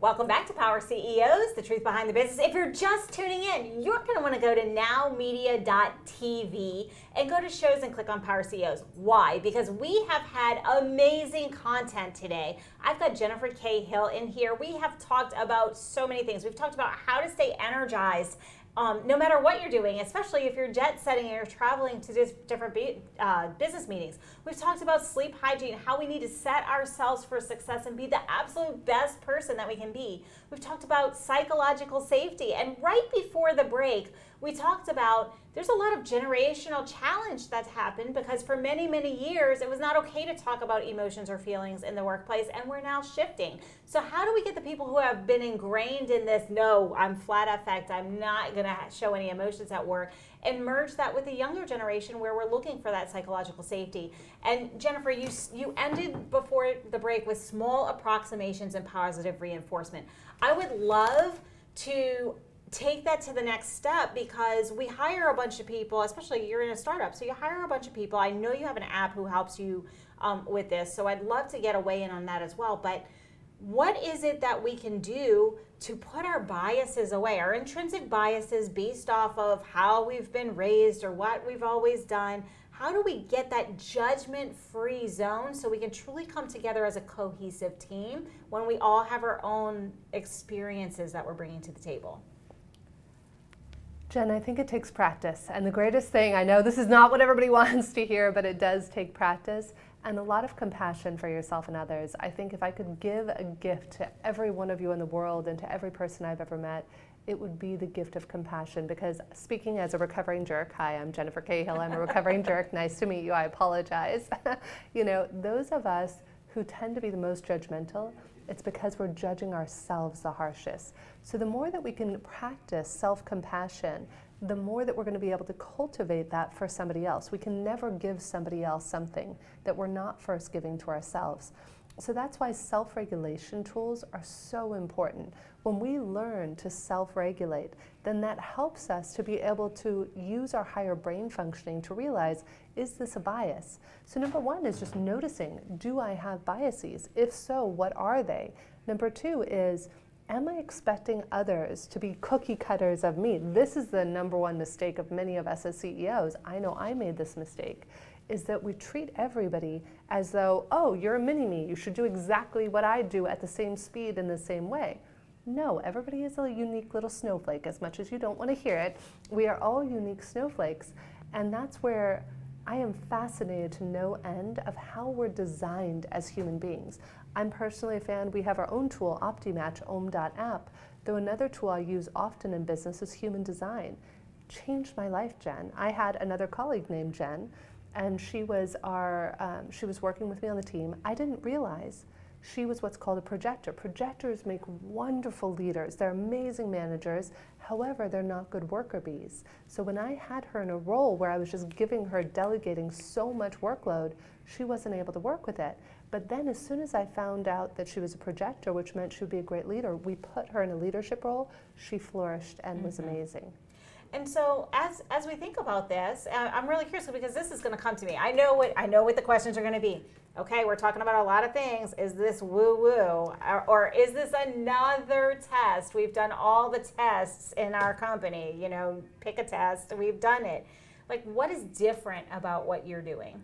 Welcome back to Power CEOs, the truth behind the business. If you're just tuning in, you're going to want to go to nowmedia.tv and go to shows and click on Power CEOs. Why? Because we have had amazing content today. I've got Jennifer Cahill in here. We have talked about so many things. We've talked about how to stay energized no matter what you're doing, especially if you're jet setting and you're traveling to different business meetings. We've talked about sleep hygiene, how we need to set ourselves for success and be the absolute best person that we can be. We've talked about psychological safety. And right before the break, we talked about there's a lot of generational challenge that's happened because for many, many years, it was not okay to talk about emotions or feelings in the workplace, and we're now shifting. So how do we get the people who have been ingrained in this, no, I'm flat affect, I'm not going to show any emotions at work, and merge that with the younger generation where we're looking for that psychological safety? And Jennifer, you ended before the break with small approximations and positive reinforcement. I would love to take that to the next step because we hire a bunch of people, especially you're in a startup, so you hire a bunch of people. I know you have an app who helps you with this, so I'd love to get a weigh in on that as well. But what is it that we can do to put our biases away, our intrinsic biases based off of how we've been raised or what we've always done? How do we get that judgment-free zone so we can truly come together as a cohesive team when we all have our own experiences that we're bringing to the table? Jen, I think it takes practice. And the greatest thing, I know this is not what everybody wants to hear, but it does take practice and a lot of compassion for yourself and others. I think if I could give a gift to every one of you in the world and to every person I've ever met, it would be the gift of compassion. Because speaking as a recovering jerk, hi, I'm Jennifer Cahill, I'm a recovering jerk, nice to meet you, I apologize. You know, those of us who tend to be the most judgmental, it's because we're judging ourselves the harshest. So the more that we can practice self-compassion, the more that we're going to be able to cultivate that for somebody else. We can never give somebody else something that we're not first giving to ourselves. So that's why self-regulation tools are so important. When we learn to self-regulate, then that helps us to be able to use our higher brain functioning to realize, is this a bias? So number one is just noticing, do I have biases? If so, what are they? Number two is, am I expecting others to be cookie cutters of me? This is the number one mistake of many of us as CEOs. I know I made this mistake, is that we treat everybody as though, oh, you're a mini-me, you should do exactly what I do at the same speed in the same way. No, everybody is a unique little snowflake, as much as you don't want to hear it. We are all unique snowflakes, and that's where I am fascinated to no end of how we're designed as human beings. I'm personally a fan, we have our own tool, OptiMatch, om.app, though another tool I use often in business is human design. Changed my life, Jen. I had another colleague named Jen, and she was working with me on the team. I didn't realize she was what's called a projector. Projectors make wonderful leaders. They're amazing managers. However, they're not good worker bees. So when I had her in a role where I was just giving her, delegating so much workload, she wasn't able to work with it. But then as soon as I found out that she was a projector, which meant she would be a great leader, we put her in a leadership role. She flourished and was amazing. And so as we think about this, I'm really curious because this is going to come to me. I know what the questions are going to be. Okay, we're talking about a lot of things. Is this woo-woo? Or is this another test? We've done all the tests in our company. You know, pick a test. We've done it. Like, what is different about what you're doing?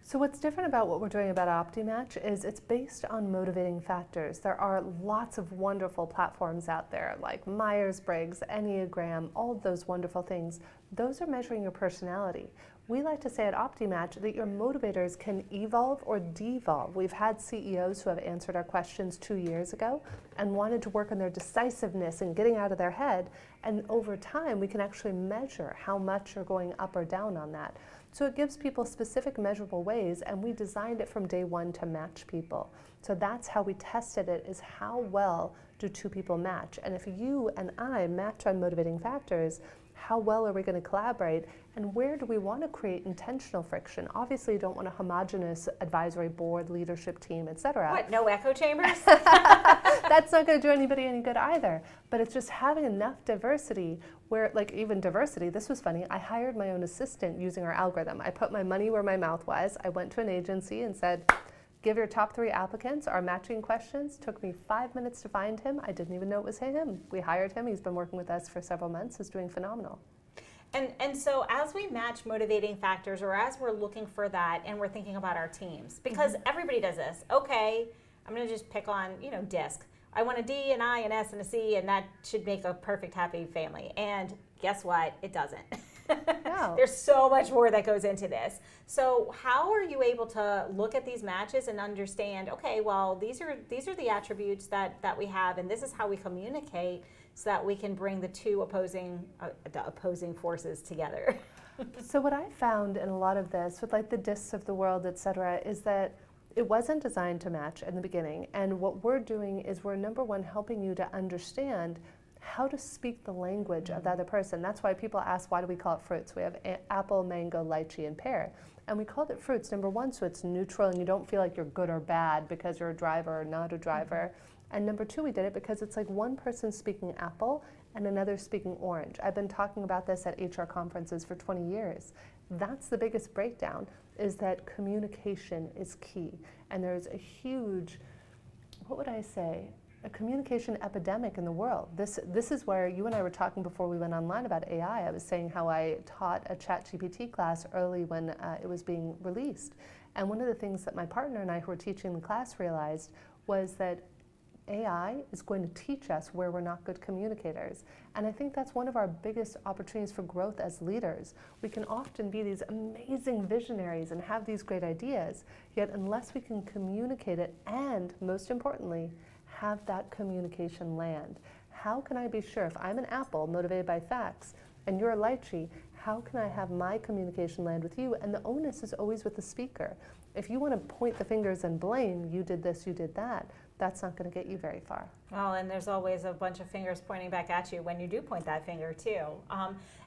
So what's different about what we're doing about OptiMatch is it's based on motivating factors. There are lots of wonderful platforms out there like Myers-Briggs, Enneagram, all of those wonderful things. Those are measuring your personality. We like to say at OptiMatch that your motivators can evolve or devolve. We've had CEOs who have answered our questions 2 years ago and wanted to work on their decisiveness and getting out of their head. And over time, we can actually measure how much you're going up or down on that. So it gives people specific measurable ways, and we designed it from day one to match people. So that's how we tested it, is how well do two people match? And if you and I match on motivating factors, how well are we going to collaborate, and where do we want to create intentional friction? Obviously, you don't want a homogenous advisory board, leadership team, etc. What, no echo chambers? That's not going to do anybody any good either. But it's just having enough diversity where, like even diversity, this was funny, I hired my own assistant using our algorithm. I put my money where my mouth was. I went to an agency and said, give your top 3 applicants our matching questions. Took me 5 minutes to find him. I didn't even know it was him. We hired him. He's been working with us for several months. He's doing phenomenal. And so as we match motivating factors, or as we're looking for that and we're thinking about our teams, because everybody does this. Okay, I'm going to just pick on, DISC. I want a D, an I, an S, and a C, and that should make a perfect happy family. And guess what? It doesn't. No. There's so much more that goes into this. So how are you able to look at these matches and understand, okay, well, these are the attributes that we have, and this is how we communicate so that we can bring the two opposing forces together? So what I found in a lot of this, with like the discs of the world, et cetera, is that it wasn't designed to match in the beginning. And what we're doing is we're, number one, helping you to understand how to speak the language of the other person. That's why people ask, why do we call it fruits? We have apple, mango, lychee, and pear. And we called it fruits, number one, so it's neutral and you don't feel like you're good or bad because you're a driver or not a driver. And number two, we did it because it's like one person speaking apple and another speaking orange. I've been talking about this at HR conferences for 20 years. That's the biggest breakdown, is that communication is key. And there's a huge, what would I say, a communication epidemic in the world. This is where you and I were talking before we went online about AI. I was saying how I taught a ChatGPT class early when it was being released. And one of the things that my partner and I who were teaching the class realized was that AI is going to teach us where we're not good communicators. And I think that's one of our biggest opportunities for growth as leaders. We can often be these amazing visionaries and have these great ideas, yet unless we can communicate it and, most importantly, have that communication land. How can I be sure if I'm an apple motivated by facts and you're a lychee, how can I have my communication land with you? And the onus is always with the speaker. If you want to point the fingers and blame, you did this, you did that, that's not going to get you very far. Well, and there's always a bunch of fingers pointing back at you when you do point that finger too.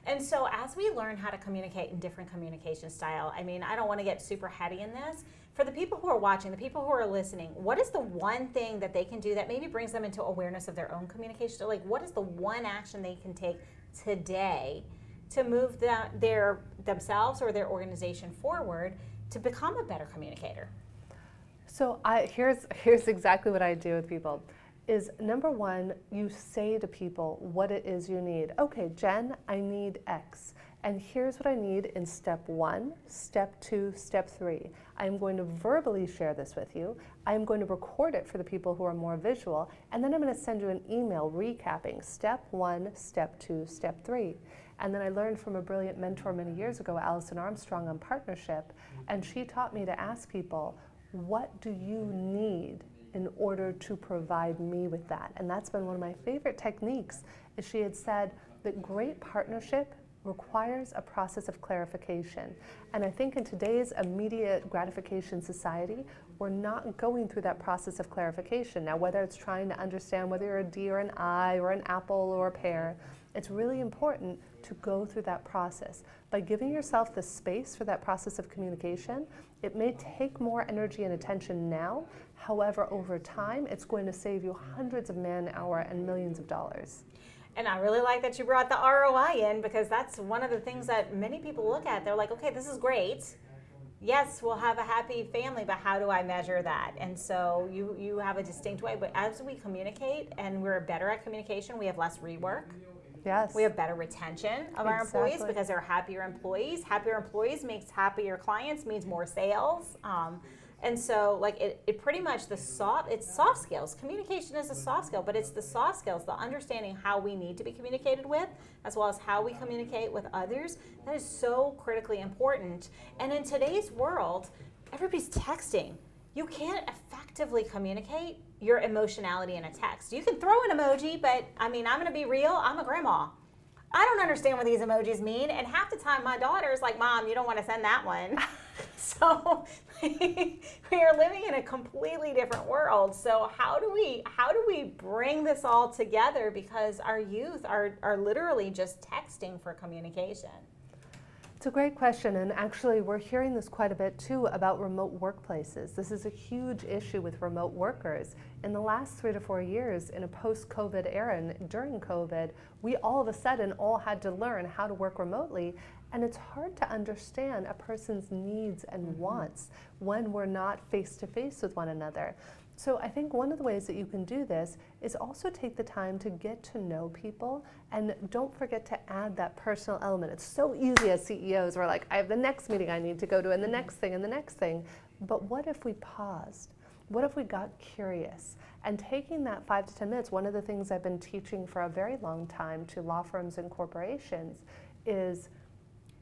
And so as we learn how to communicate in different communication style, I mean, I don't want to get super heady in this. For the people who are watching, the people who are listening, what is the one thing that they can do that maybe brings them into awareness of their own communication? So like, what is the one action they can take today to move themselves or their organization forward to become a better communicator? So here's exactly what I do with people. Is number one, you say to people what it is you need. Okay, Jen, I need X. And here's what I need in step 1, step 2, step 3. I'm going to verbally share this with you. I'm going to record it for the people who are more visual. And then I'm going to send you an email recapping step 1, step 2, step 3. And then I learned from a brilliant mentor many years ago, Alison Armstrong, on partnership. And she taught me to ask people, what do you need in order to provide me with that? And that's been one of my favorite techniques, is she had said that great partnership requires a process of clarification. And I think in today's immediate gratification society, we're not going through that process of clarification. Now, whether it's trying to understand whether you're a D or an I or an apple or a pear, it's really important to go through that process. By giving yourself the space for that process of communication, it may take more energy and attention now. However, over time, it's going to save you hundreds of man-hour and millions of dollars. And I really like that you brought the ROI in, because that's one of the things that many people look at. They're like, okay, this is great. Yes, we'll have a happy family, but how do I measure that? And so you have a distinct way. But as we communicate and we're better at communication, we have less rework. Yes. We have better retention of our employees because they're happier employees. Happier employees makes happier clients, means more sales. And so like it pretty much it's soft skills. Communication is a soft skill, but it's the soft skills, the understanding how we need to be communicated with, as well as how we communicate with others. That is so critically important. And in today's world, everybody's texting. You can't effectively communicate your emotionality in a text. You can throw an emoji, but I mean, I'm gonna be real, I'm a grandma. I don't understand what these emojis mean, and half the time my daughter's like, Mom, you don't wanna send that one. So we are living in a completely different world. So how do we bring this all together? Because our youth are literally just texting for communication. It's a great question, and actually we're hearing this quite a bit too about remote workplaces. This is a huge issue with remote workers. In the last 3 to 4 years, in a post-COVID era, and during COVID, we all of a sudden all had to learn how to work remotely, and it's hard to understand a person's needs and wants when we're not face-to-face with one another. So I think one of the ways that you can do this is also take the time to get to know people, and don't forget to add that personal element. It's so easy as CEOs, we're like, I have the next meeting I need to go to and the next thing and the next thing. But what if we paused? What if we got curious? And taking that 5 to 10 minutes, one of the things I've been teaching for a very long time to law firms and corporations is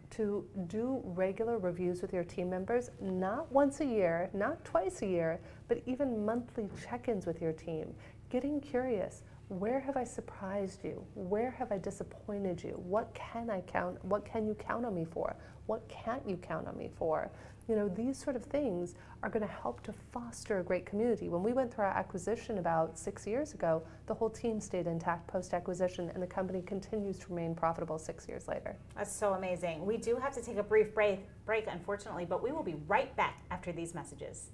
to do regular reviews with your team members, not once a year, not twice a year, but even monthly check-ins with your team. Getting curious, where have I surprised you? Where have I disappointed you? What can you count on me for? What can't you count on me for? You know, these sort of things are going to help to foster a great community. When we went through our acquisition about 6 years ago, the whole team stayed intact post-acquisition, and the company continues to remain profitable 6 years later. That's so amazing. We do have to take a brief break, unfortunately, but we will be right back after these messages.